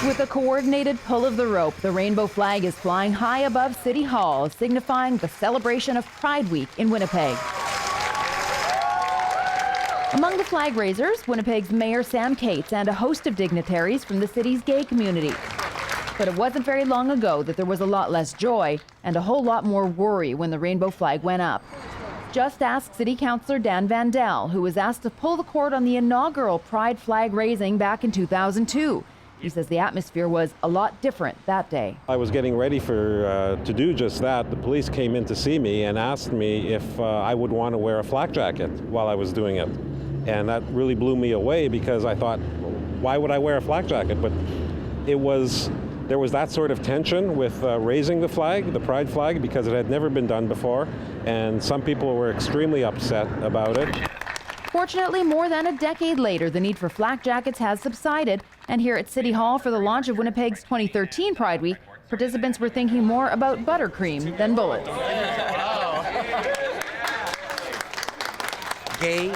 With a coordinated pull of the rope, the rainbow flag is flying high above City Hall, signifying the celebration of Pride Week in Winnipeg. Among the flag raisers, Winnipeg's Mayor Sam Cates and a host of dignitaries from the city's gay community. But it wasn't very long ago that there was a lot less joy and a whole lot more worry when the rainbow flag went up. Just ask City Councillor Dan Vandel, who was asked to pull the cord on the inaugural Pride flag raising back in 2002. He says the atmosphere was a lot different that day. I was getting ready to do just that. The police came in to see me and asked me if I would want to wear a flak jacket while I was doing it. And that really blew me away because I thought, why would I wear a flak jacket? But there was that sort of tension with raising the flag, the Pride flag, because it had never been done before. And some people were extremely upset about it. Fortunately, more than a decade later, the need for flak jackets has subsided. And here at City Hall for the launch of Winnipeg's 2013 Pride Week, participants were thinking more about buttercream than bullets. Gay,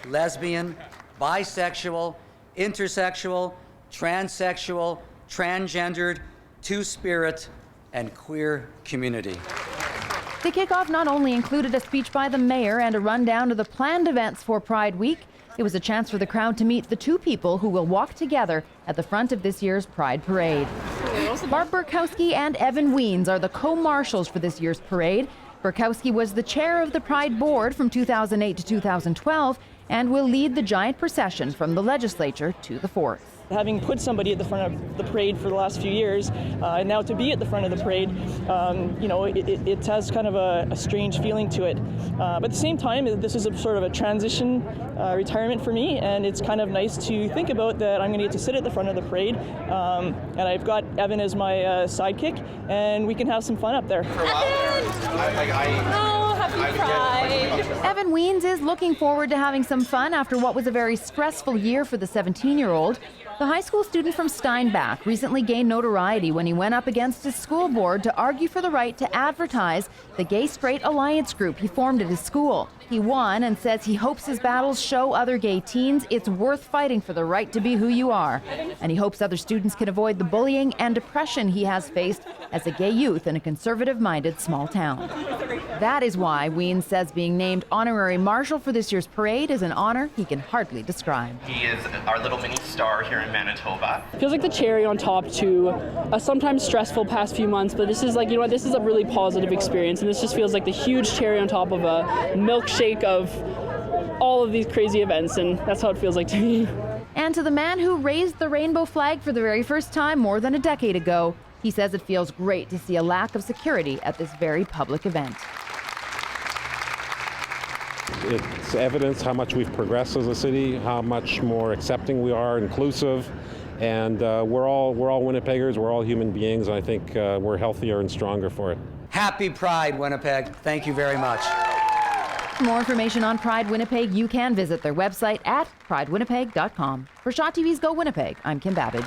lesbian, bisexual, intersexual, transsexual, transgendered, two-spirit, and queer community. The kickoff not only included a speech by the mayor and a rundown of the planned events for Pride Week, it was a chance for the crowd to meet the two people who will walk together at the front of this year's Pride Parade. Barb Burkowski and Evan Weens are the co-marshals for this year's parade. Burkowski was the chair of the Pride Board from 2008 to 2012 and will lead the giant procession from the legislature to the fort. Having put somebody at the front of the parade for the last few years, and now to be at the front of the parade, it has kind of a strange feeling to it. But at the same time, this is a sort of a transition retirement for me, and it's kind of nice to think about that I'm going to get to sit at the front of the parade, and I've got Evan as my sidekick, and we can have some fun up there. Happy Pride! Evan Weens is looking forward to having some fun after what was a very stressful year for the 17-year-old. The high school student from Steinbach recently gained notoriety when he went up against his school board to argue for the right to advertise the Gay Straight Alliance group he formed at his school. He won and says he hopes his battles show other gay teens it's worth fighting for the right to be who you are. And he hopes other students can avoid the bullying and depression he has faced as a gay youth in a conservative-minded small town. That is why Weens says being named honorary marshal for this year's parade is an honor he can hardly describe. He is our little mini star here in Manitoba. Feels like the cherry on top to a sometimes stressful past few months, but this is like, you know what, this is a really positive experience, and this just feels like the huge cherry on top of a milkshake of all of these crazy events, and that's how it feels like to me. And to the man who raised the rainbow flag for the very first time more than a decade ago, he says it feels great to see a lack of security at this very public event. It's evidence how much we've progressed as a city, how much more accepting we are, inclusive, and we're all Winnipeggers, we're all human beings, and I think we're healthier and stronger for it. Happy Pride, Winnipeg. Thank you very much. For more information on Pride Winnipeg, you can visit their website at pridewinnipeg.com. For Shaw TV's Go Winnipeg, I'm Kim Babij.